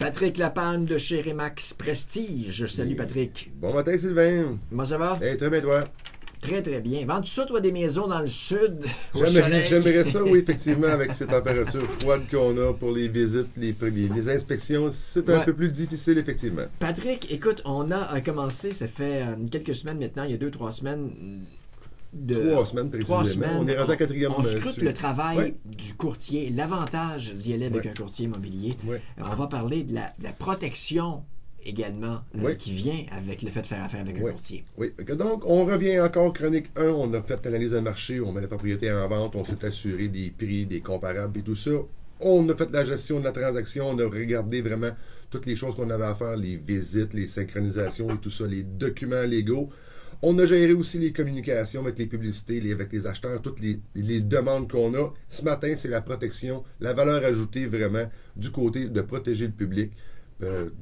Patrick Lapanne de chez Remax Prestige. Salut Patrick. Bon matin Sylvain. Comment ça va? Très bien toi. Très très bien. Vends-tu ça toi des maisons dans le sud au soleil? J'aimerais ça, oui, effectivement, avec ces températures froides qu'on a pour les visites, les inspections, c'est un peu plus difficile, effectivement. Patrick, écoute, on a commencé, ça fait quelques semaines maintenant, il y a 2-3 semaines. 3 semaines précisément. 3 semaines. On est rendu à 4e. On scrute le travail du courtier, l'avantage d'y aller avec un courtier immobilier. On va parler de la protection également qui vient avec le fait de faire affaire avec un courtier. Oui, donc on revient encore, chronique 1, on a fait l'analyse de marché, on met la propriété en vente, on s'est assuré des prix, des comparables et tout ça. On a fait la gestion de la transaction, on a regardé vraiment toutes les choses qu'on avait à faire, les visites, les synchronisations et tout ça, les documents légaux. On a géré aussi les communications avec les publicités, avec les acheteurs, toutes les demandes qu'on a. Ce matin, c'est la protection, la valeur ajoutée vraiment du côté de protéger le public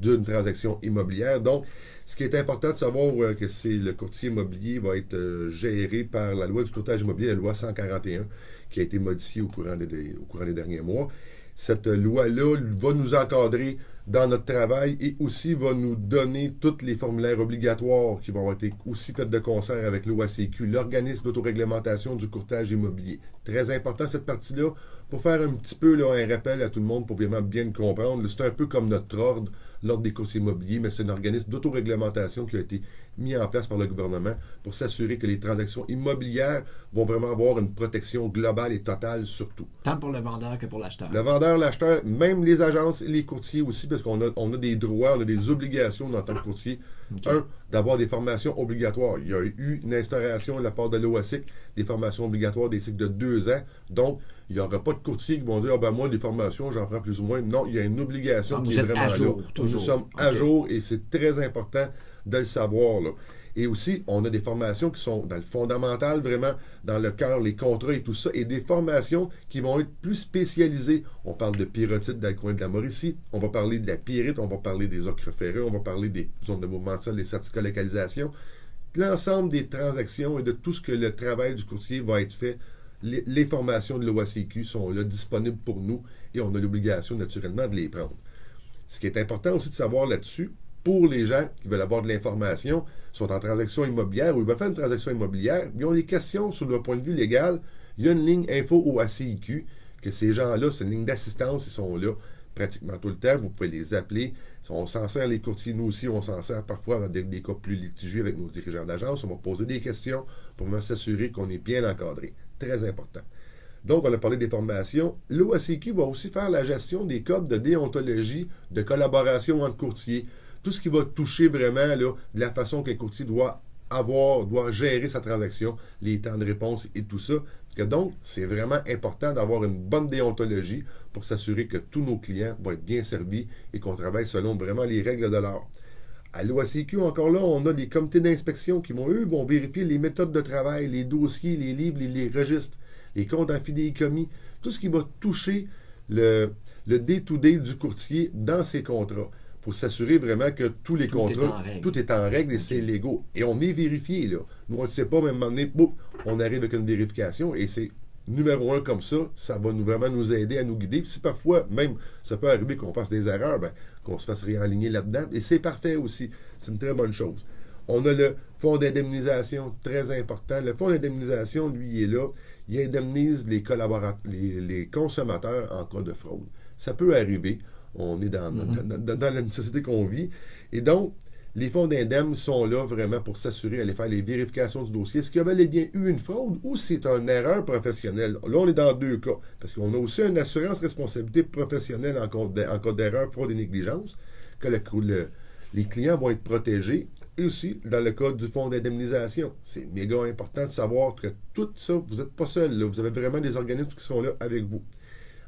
d'une transaction immobilière. Donc, ce qui est important de savoir que c'est le courtier immobilier va être géré par la loi du courtage immobilier, la loi 141, qui a été modifiée au courant des derniers mois. Cette loi-là va nous encadrer dans notre travail et aussi va nous donner tous les formulaires obligatoires qui vont être aussi faits de concert avec l'OACQ, l'organisme d'autoréglementation du courtage immobilier. Très important cette partie-là pour faire un petit peu un rappel à tout le monde pour vraiment bien le comprendre. C'est un peu comme notre l'ordre des courtiers immobiliers, mais c'est un organisme d'autoréglementation qui a été mis en place par le gouvernement pour s'assurer que les transactions immobilières vont vraiment avoir une protection globale et totale surtout. Tant pour le vendeur que pour l'acheteur. Le vendeur, l'acheteur, même les agences et les courtiers aussi, parce qu'on a des droits, on a des obligations en tant que courtier. Un, d'avoir des formations obligatoires. Il y a eu une instauration de la part de l'OACIC, des formations obligatoires des cycles de 2 ans. Donc, il n'y aura pas de courtiers qui vont dire « Ah ben moi, les formations, j'en prends plus ou moins. » Non, il y a une obligation qui est vraiment à jour, là. toujours. Nous sommes à jour et c'est très important de le savoir, là. Et aussi, on a des formations qui sont dans le fondamental, vraiment, dans le cœur, les contrats et tout ça, et des formations qui vont être plus spécialisées. On parle de pyrotite dans le coin de la Mauricie, on va parler de la pyrite, on va parler des ocres ferreux, on va parler des zones de mouvement de sol, des certificats de localisation. L'ensemble des transactions et de tout ce que le travail du courtier va être fait, les formations de l'OACQ sont là, disponibles pour nous, et on a l'obligation, naturellement, de les prendre. Ce qui est important aussi de savoir là-dessus, pour les gens qui veulent avoir de l'information, sont en transaction immobilière ou ils veulent faire une transaction immobilière, ils ont des questions sur le point de vue légal, il y a une ligne info au ACIQ, que ces gens-là, c'est une ligne d'assistance, ils sont là pratiquement tout le temps, vous pouvez les appeler, on s'en sert les courtiers, nous aussi, on s'en sert parfois dans des cas plus litigieux avec nos dirigeants d'agence, on va poser des questions pour vraiment s'assurer qu'on est bien encadré. Très important. Donc, on a parlé des formations. L'OACQ va aussi faire la gestion des codes de déontologie, de collaboration entre courtiers, tout ce qui va toucher vraiment là, de la façon qu'un courtier doit gérer sa transaction, les temps de réponse et tout ça. Donc, c'est vraiment important d'avoir une bonne déontologie pour s'assurer que tous nos clients vont être bien servis et qu'on travaille selon vraiment les règles de l'art. À l'OACQ, encore là, on a des comités d'inspection qui vont vérifier les méthodes de travail, les dossiers, les livres, les registres, les comptes en fidéicommis, tout ce qui va toucher le day-to-day du courtier dans ses contrats. Pour s'assurer vraiment que tous les contrats, tout est en règle et c'est légaux. Et on est vérifié, là. Nous, on ne sait pas, même à un moment donné, on arrive avec une vérification et c'est numéro 1 comme ça va vraiment nous aider à nous guider. Puis si parfois, même, ça peut arriver qu'on fasse des erreurs, qu'on se fasse réaligner là-dedans. Et c'est parfait aussi. C'est une très bonne chose. On a le fonds d'indemnisation, très important. Le fonds d'indemnisation, lui, il est là. Il indemnise les consommateurs en cas de fraude. Ça peut arriver. On est dans la société qu'on vit. Et donc, les fonds d'indemnes sont là vraiment pour s'assurer d'aller faire les vérifications du dossier. Est-ce qu'il y avait bien eu une fraude ou c'est une erreur professionnelle? Là, on est dans 2 cas. Parce qu'on a aussi une assurance responsabilité professionnelle en cas d'erreur, fraude et négligence, que les clients vont être protégés. Et aussi, dans le cas du fonds d'indemnisation, c'est méga important de savoir que tout ça, vous n'êtes pas seul. Là. Vous avez vraiment des organismes qui sont là avec vous.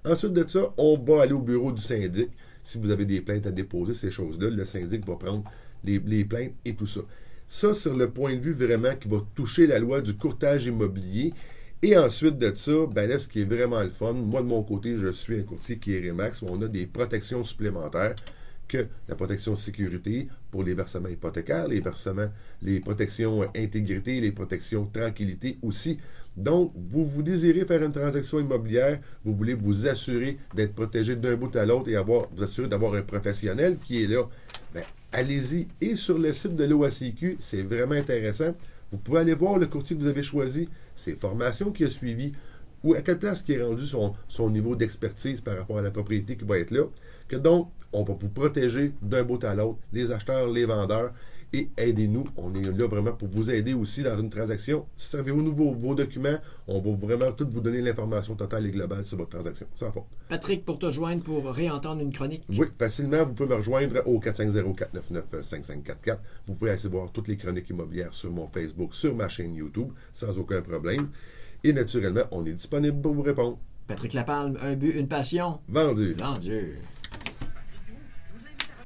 Ensuite de ça, on va aller au bureau du syndic. Si vous avez des plaintes à déposer, ces choses-là, le syndic va prendre les plaintes et tout ça. Ça, sur le point de vue vraiment qui va toucher la loi du courtage immobilier. Et ensuite de ça, là, ce qui est vraiment le fun, moi de mon côté, je suis un courtier qui est Remax, où on a des protections supplémentaires que la protection sécurité pour les versements hypothécaires, les protections intégrité, les protections tranquillité aussi. Donc, vous désirez faire une transaction immobilière, vous voulez vous assurer d'être protégé d'un bout à l'autre et vous assurer d'avoir un professionnel qui est là. Bien, allez-y. Et sur le site de l'OACQ, c'est vraiment intéressant. Vous pouvez aller voir le courtier que vous avez choisi, ses formations qu'il a suivies, ou à quelle place qui est rendu son niveau d'expertise par rapport à la propriété qui va être là. Que donc, on va vous protéger d'un bout à l'autre, les acheteurs, les vendeurs, et aidez-nous. On est là vraiment pour vous aider aussi dans une transaction. Servez-vous vos documents, on va vraiment tout vous donner l'information totale et globale sur votre transaction, sans faute. Patrick, pour te joindre, pour réentendre une chronique? Oui, facilement, vous pouvez me rejoindre au 450-499-5544. Vous pouvez aller voir toutes les chroniques immobilières sur mon Facebook, sur ma chaîne YouTube, sans aucun problème. Et naturellement, on est disponible pour vous répondre. Patrick Lapalme, un but, une passion. Vendu. Vendu.